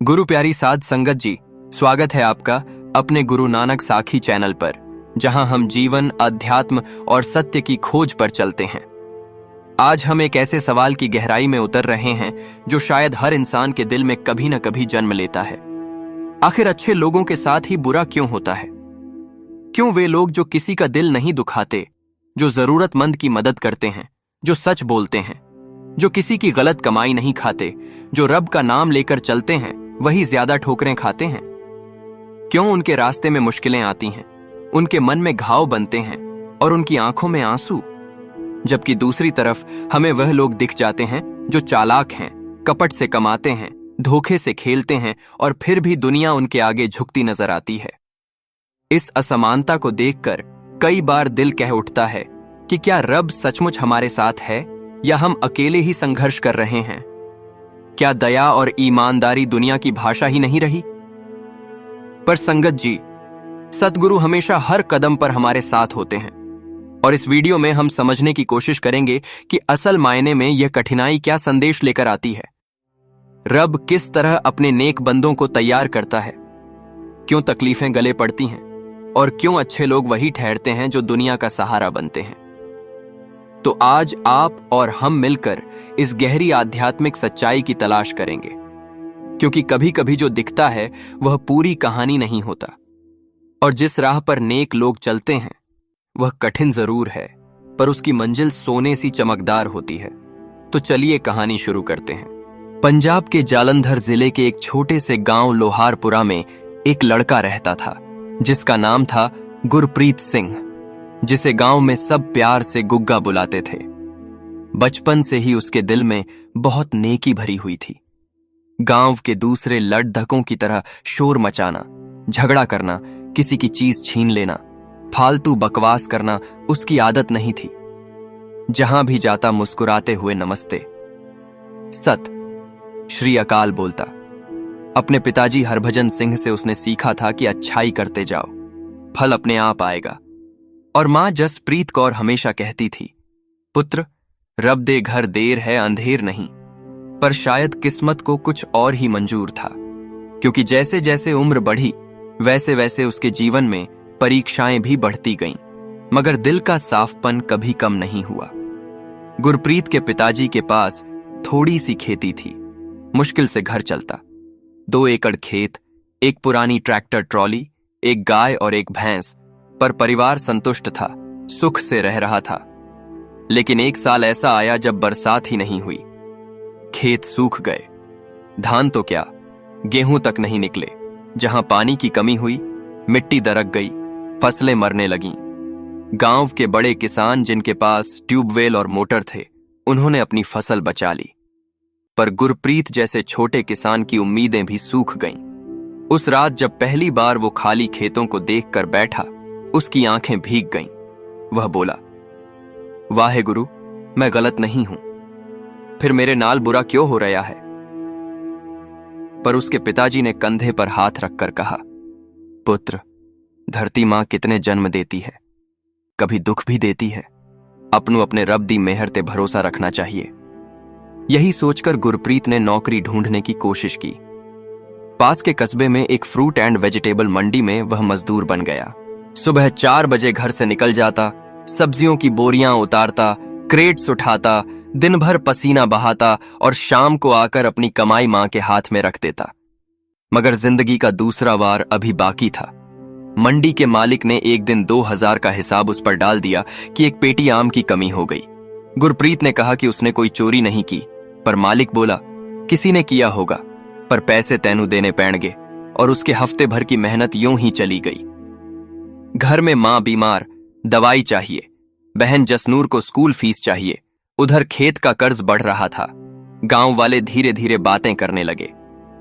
गुरु प्यारी साध संगत जी, स्वागत है आपका अपने गुरु नानक साखी चैनल पर, जहां हम जीवन, अध्यात्म और सत्य की खोज पर चलते हैं। आज हम एक ऐसे सवाल की गहराई में उतर रहे हैं जो शायद हर इंसान के दिल में कभी न कभी जन्म लेता है। आखिर अच्छे लोगों के साथ ही बुरा क्यों होता है? क्यों वे लोग जो किसी का दिल नहीं दुखाते, जो जरूरतमंद की मदद करते हैं, जो सच बोलते हैं, जो किसी की गलत कमाई नहीं खाते, जो रब का नाम लेकर चलते हैं, वही ज्यादा ठोकरें खाते हैं? क्यों उनके रास्ते में मुश्किलें आती हैं, उनके मन में घाव बनते हैं और उनकी आंखों में आंसू, जबकि दूसरी तरफ हमें वह लोग दिख जाते हैं जो चालाक हैं, कपट से कमाते हैं, धोखे से खेलते हैं और फिर भी दुनिया उनके आगे झुकती नजर आती है। इस असमानता को देखकर कई बार दिल कह उठता है कि क्या रब सचमुच हमारे साथ है या हम अकेले ही संघर्ष कर रहे हैं? क्या दया और ईमानदारी दुनिया की भाषा ही नहीं रही? पर संगत जी, सतगुरु हमेशा हर कदम पर हमारे साथ होते हैं और इस वीडियो में हम समझने की कोशिश करेंगे कि असल मायने में यह कठिनाई क्या संदेश लेकर आती है। रब किस तरह अपने नेक बंदों को तैयार करता है, क्यों तकलीफें गले पड़ती हैं और क्यों अच्छे लोग वही ठहरते हैं जो दुनिया का सहारा बनते हैं। तो आज आप और हम मिलकर इस गहरी आध्यात्मिक सच्चाई की तलाश करेंगे, क्योंकि कभी कभी जो दिखता है वह पूरी कहानी नहीं होता और जिस राह पर नेक लोग चलते हैं वह कठिन जरूर है, पर उसकी मंजिल सोने सी चमकदार होती है। तो चलिए कहानी शुरू करते हैं। पंजाब के जालंधर जिले के एक छोटे से गांव लोहारपुरा में एक लड़का रहता था जिसका नाम था गुरप्रीत सिंह, जिसे गांव में सब प्यार से गुग्गा बुलाते थे। बचपन से ही उसके दिल में बहुत नेकी भरी हुई थी। गांव के दूसरे लड़धकों की तरह शोर मचाना, झगड़ा करना, किसी की चीज छीन लेना, फालतू बकवास करना उसकी आदत नहीं थी। जहां भी जाता मुस्कुराते हुए नमस्ते, सत श्री अकाल बोलता। अपने पिताजी हरभजन सिंह से उसने सीखा था कि अच्छाई करते जाओ, फल अपने आप आएगा। और मां जसप्रीत कौर हमेशा कहती थी, पुत्र, रब दे घर देर है अंधेर नहीं। पर शायद किस्मत को कुछ और ही मंजूर था, क्योंकि जैसे जैसे उम्र बढ़ी वैसे वैसे उसके जीवन में परीक्षाएं भी बढ़ती गईं, मगर दिल का साफपन कभी कम नहीं हुआ। गुरप्रीत के पिताजी के पास थोड़ी सी खेती थी, मुश्किल से घर चलता। 2 एकड़ खेत, एक पुरानी ट्रैक्टर ट्रॉली, एक गाय और एक भैंस, पर परिवार संतुष्ट था, सुख से रह रहा था। लेकिन एक साल ऐसा आया जब बरसात ही नहीं हुई। खेत सूख गए, धान तो क्या, गेहूं तक नहीं निकले। जहां पानी की कमी हुई, मिट्टी दरक गई, फसलें मरने लगीं। गांव के बड़े किसान जिनके पास ट्यूबवेल और मोटर थे, उन्होंने अपनी फसल बचा ली, पर गुरप्रीत जैसे छोटे किसान की उम्मीदें भी सूख गईं। उस रात जब पहली बार वो खाली खेतों को देखकर बैठा, उसकी आंखें भीग गईं। वह बोला, वाहे गुरु, मैं गलत नहीं हूं, फिर मेरे नाल बुरा क्यों हो रहा है? पर उसके पिताजी ने कंधे पर हाथ रखकर कहा, पुत्र, धरती मां कितने जन्म देती है, कभी दुख भी देती है। अपनों अपने रब दी मेहर ते भरोसा रखना चाहिए। यही सोचकर गुरप्रीत ने नौकरी ढूंढने की कोशिश की। पास के कस्बे में एक फ्रूट एंड वेजिटेबल मंडी में वह मजदूर बन गया। सुबह 4 बजे घर से निकल जाता, सब्जियों की बोरियां उतारता, क्रेट्स उठाता, दिन भर पसीना बहाता और शाम को आकर अपनी कमाई मां के हाथ में रख देता। मगर जिंदगी का दूसरा वार अभी बाकी था। मंडी के मालिक ने एक दिन 2000 का हिसाब उस पर डाल दिया कि एक पेटी आम की कमी हो गई। गुरप्रीत ने कहा कि उसने कोई चोरी नहीं की, पर मालिक बोला, किसी ने किया होगा, पर पैसे तैनू देने पैणगे। और उसके हफ्ते भर की मेहनत यूं ही चली गई। घर में मां बीमार, दवाई चाहिए, बहन जसनूर को स्कूल फीस चाहिए, उधर खेत का कर्ज बढ़ रहा था। गांव वाले धीरे धीरे बातें करने लगे,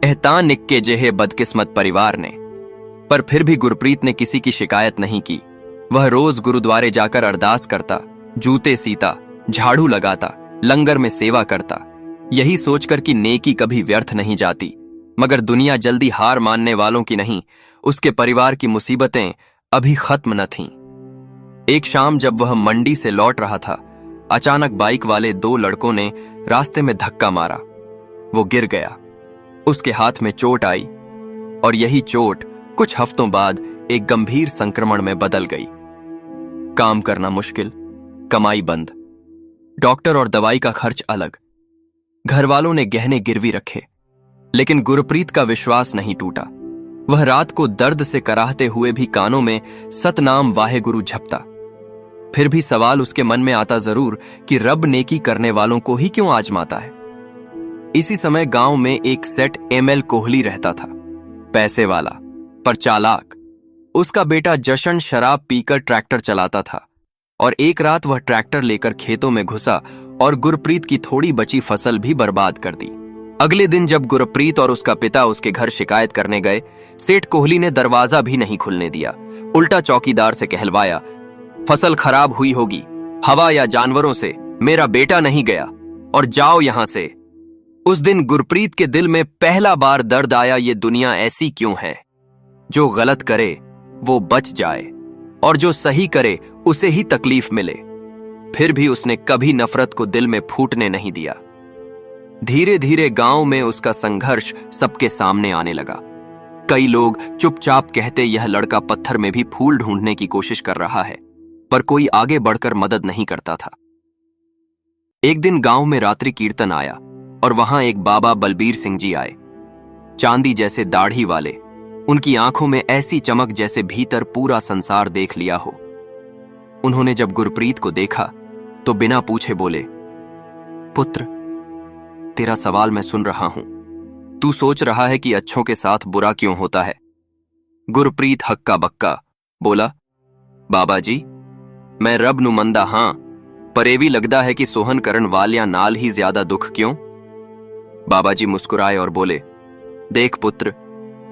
एहतान निक्के जेहे बदकिस्मत परिवार ने। पर फिर भी गुरप्रीत ने किसी की शिकायत नहीं की। वह रोज गुरुद्वारे जाकर अरदास करता, जूते सीता, झाड़ू लगाता, लंगर में सेवा करता, यही सोचकर कि नेकी कभी व्यर्थ नहीं जाती। मगर दुनिया जल्दी हार मानने वालों की नहीं, उसके परिवार की मुसीबतें अभी खत्म न थीं। एक शाम जब वह मंडी से लौट रहा था, अचानक बाइक वाले 2 लड़कों ने रास्ते में धक्का मारा। वो गिर गया। उसके हाथ में चोट आई और यही चोट कुछ हफ्तों बाद एक गंभीर संक्रमण में बदल गई। काम करना मुश्किल, कमाई बंद, डॉक्टर और दवाई का खर्च अलग। घर वालों ने गहने गिरवी रखे, लेकिन गुरप्रीत का विश्वास नहीं टूटा। वह रात को दर्द से कराहते हुए भी कानों में सतनाम वाहेगुरु झपता। फिर भी सवाल उसके मन में आता जरूर कि रब नेकी करने वालों को ही क्यों आजमाता है। इसी समय गांव में एक सेठ एमएल कोहली रहता था, पैसे वाला पर चालाक। उसका बेटा जशन शराब पीकर ट्रैक्टर चलाता था और एक रात वह ट्रैक्टर लेकर खेतों में घुसा और गुरप्रीत की थोड़ी बची फसल भी बर्बाद कर दी। अगले दिन जब गुरप्रीत और उसका पिता उसके घर शिकायत करने गए, सेठ कोहली ने दरवाजा भी नहीं खुलने दिया। उल्टा चौकीदार से कहलवाया, फसल खराब हुई होगी, हवा या जानवरों से, मेरा बेटा नहीं गया और जाओ यहां से। उस दिन गुरप्रीत के दिल में पहला बार दर्द आया, ये दुनिया ऐसी क्यों है? जो गलत करे वो बच जाए और जो सही करे उसे ही तकलीफ मिले। फिर भी उसने कभी नफरत को दिल में फूटने नहीं दिया। धीरे धीरे गांव में उसका संघर्ष सबके सामने आने लगा। कई लोग चुपचाप कहते यह लड़का पत्थर में भी फूल ढूंढने की कोशिश कर रहा है, पर कोई आगे बढ़कर मदद नहीं करता था। एक दिन गांव में रात्रि कीर्तन आया और वहां एक बाबा बलबीर सिंह जी आए, चांदी जैसे दाढ़ी वाले। उनकी आंखों में ऐसी चमक जैसे भीतर पूरा संसार देख लिया हो। उन्होंने जब गुरप्रीत को देखा तो बिना पूछे बोले, पुत्र, तेरा सवाल मैं सुन रहा हूं। तू सोच रहा है कि अच्छों के साथ बुरा क्यों होता है। गुरप्रीत हक्का बक्का बोला, बाबा जी, मैं रब नुमंदा हां, पर ये भी लगदा है कि सोहन करण वालियां नाल ही ज्यादा दुख क्यों। बाबा जी मुस्कुराए और बोले, देख पुत्र,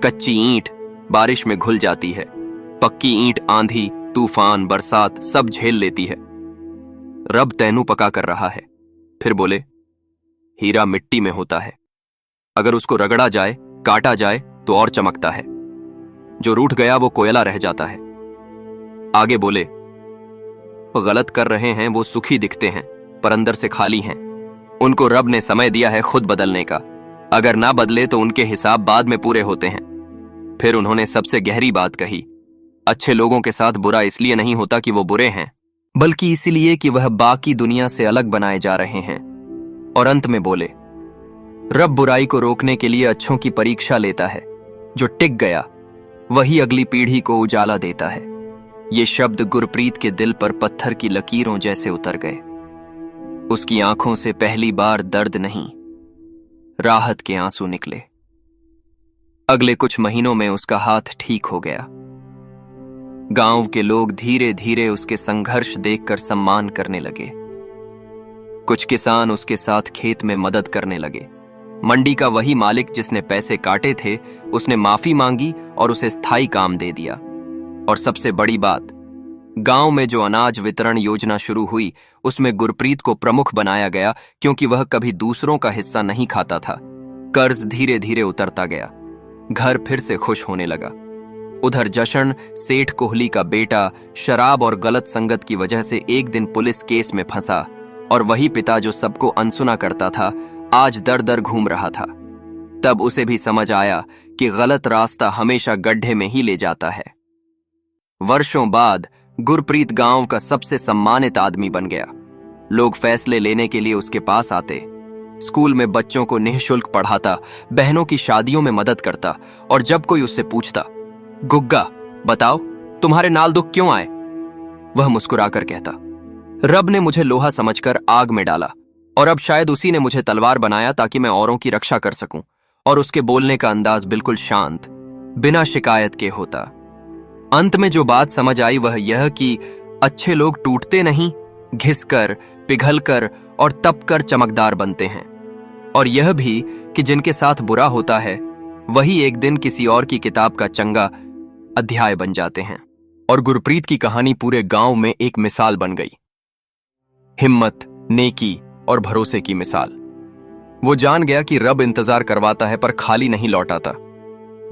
कच्ची ईंट बारिश में घुल जाती है, पक्की ईंट आंधी, तूफान, बरसात सब झेल लेती है। रब तैनू पका कर रहा है। फिर बोले, हीरा मिट्टी में होता है, अगर उसको रगड़ा जाए, काटा जाए तो और चमकता है। जो रूठ गया वो कोयला रह जाता है। आगे बोले, वो गलत कर रहे हैं वो सुखी दिखते हैं पर अंदर से खाली हैं। उनको रब ने समय दिया है खुद बदलने का, अगर ना बदले तो उनके हिसाब बाद में पूरे होते हैं। फिर उन्होंने सबसे गहरी बात कही, अच्छे लोगों के साथ बुरा इसलिए नहीं होता कि वो बुरे हैं, बल्कि इसलिए कि वह बाकी दुनिया से अलग बनाए जा रहे हैं। और अंत में बोले, रब बुराई को रोकने के लिए अच्छों की परीक्षा लेता है, जो टिक गया वही अगली पीढ़ी को उजाला देता है। ये शब्द गुरप्रीत के दिल पर पत्थर की लकीरों जैसे उतर गए। उसकी आंखों से पहली बार दर्द नहीं, राहत के आंसू निकले। अगले कुछ महीनों में उसका हाथ ठीक हो गया। गांव के लोग धीरे धीरे उसके संघर्ष देखकर सम्मान करने लगे। कुछ किसान उसके साथ खेत में मदद करने लगे। मंडी का वही मालिक जिसने पैसे काटे थे, उसने माफी मांगी और उसे स्थायी काम दे दिया। और सबसे बड़ी बात, गांव में जो अनाज वितरण योजना शुरू हुई, उसमें गुरप्रीत को प्रमुख बनाया गया, क्योंकि वह कभी दूसरों का हिस्सा नहीं खाता था। कर्ज धीरे धीरे उतरता गया, घर फिर से खुश होने लगा। उधर जशन, सेठ कोहली का बेटा, शराब और गलत संगत की वजह से एक दिन पुलिस केस में फंसा, और वही पिता जो सबको अनसुना करता था, आज दर दर घूम रहा था। तब उसे भी समझ आया कि गलत रास्ता हमेशा गड्ढे में ही ले जाता है। वर्षों बाद गुरप्रीत गांव का सबसे सम्मानित आदमी बन गया। लोग फैसले लेने के लिए उसके पास आते। स्कूल में बच्चों को निःशुल्क पढ़ाता, बहनों की शादियों में मदद करता, और जब कोई उससे पूछता, गुग्गा बताओ तुम्हारे नाल दुख क्यों आए, वह मुस्कुराकर कहता, रब ने मुझे लोहा समझकर आग में डाला, और अब शायद उसी ने मुझे तलवार बनाया ताकि मैं औरों की रक्षा कर सकूं। और उसके बोलने का अंदाज बिल्कुल शांत, बिना शिकायत के होता। अंत में जो बात समझ आई वह यह कि अच्छे लोग टूटते नहीं, घिसकर, पिघलकर और तपकर चमकदार बनते हैं। और यह भी कि जिनके साथ बुरा होता है वही एक दिन किसी और की किताब का चंगा अध्याय बन जाते हैं। और गुरप्रीत की कहानी पूरे गांव में एक मिसाल बन गई। हिम्मत, नेकी और भरोसे की मिसाल। वो जान गया कि रब इंतजार करवाता है पर खाली नहीं लौटाता।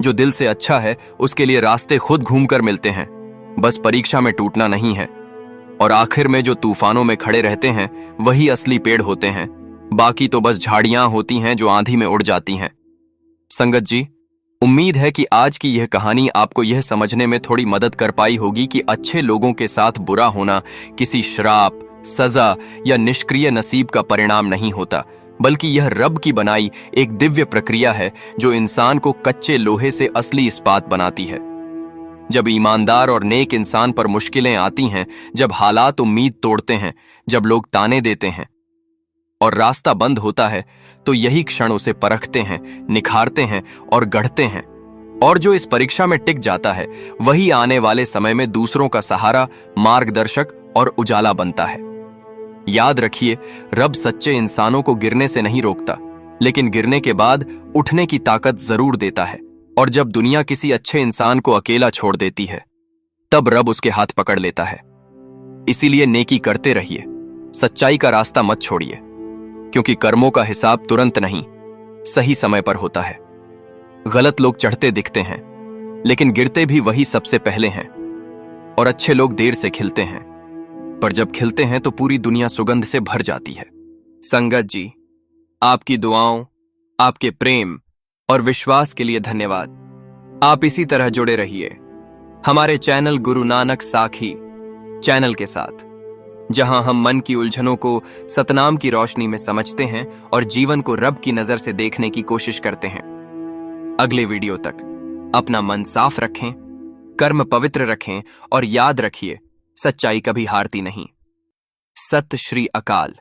जो दिल से अच्छा है उसके लिए रास्ते खुद घूमकर मिलते हैं, बस परीक्षा में टूटना नहीं है। और आखिर में जो तूफानों में खड़े रहते हैं वही असली पेड़ होते हैं, बाकी तो बस झाड़ियां होती हैं जो आंधी में उड़ जाती हैं। संगत जी, उम्मीद है कि आज की यह कहानी आपको यह समझने में थोड़ी मदद कर पाई होगी कि अच्छे लोगों के साथ बुरा होना किसी श्राप, सजा या निष्क्रिय नसीब का परिणाम नहीं होता, बल्कि यह रब की बनाई एक दिव्य प्रक्रिया है जो इंसान को कच्चे लोहे से असली इस्पात बनाती है। जब ईमानदार और नेक इंसान पर मुश्किलें आती हैं, जब हालात उम्मीद तोड़ते हैं, जब लोग ताने देते हैं और रास्ता बंद होता है, तो यही क्षण उसे परखते हैं, निखारते हैं और गढ़ते हैं। और जो इस परीक्षा में टिक जाता है, वही आने वाले समय में दूसरों का सहारा, मार्गदर्शक और उजाला बनता है। याद रखिए, रब सच्चे इंसानों को गिरने से नहीं रोकता, लेकिन गिरने के बाद उठने की ताकत जरूर देता है। और जब दुनिया किसी अच्छे इंसान को अकेला छोड़ देती है, तब रब उसके हाथ पकड़ लेता है। इसीलिए नेकी करते रहिए, सच्चाई का रास्ता मत छोड़िए, क्योंकि कर्मों का हिसाब तुरंत नहीं, सही समय पर होता है। गलत लोग चढ़ते दिखते हैं, लेकिन गिरते भी वही सबसे पहले हैं। और अच्छे लोग देर से खिलते हैं, पर जब खिलते हैं तो पूरी दुनिया सुगंध से भर जाती है। संगत जी, आपकी दुआओं, आपके प्रेम और विश्वास के लिए धन्यवाद। आप इसी तरह जुड़े रहिए हमारे चैनल गुरु नानक साखी चैनल के साथ, जहां हम मन की उलझनों को सतनाम की रोशनी में समझते हैं और जीवन को रब की नजर से देखने की कोशिश करते हैं। अगले वीडियो तक अपना मन साफ रखें, कर्म पवित्र रखें और याद रखिए, सच्चाई कभी हारती नहीं। सत श्री अकाल।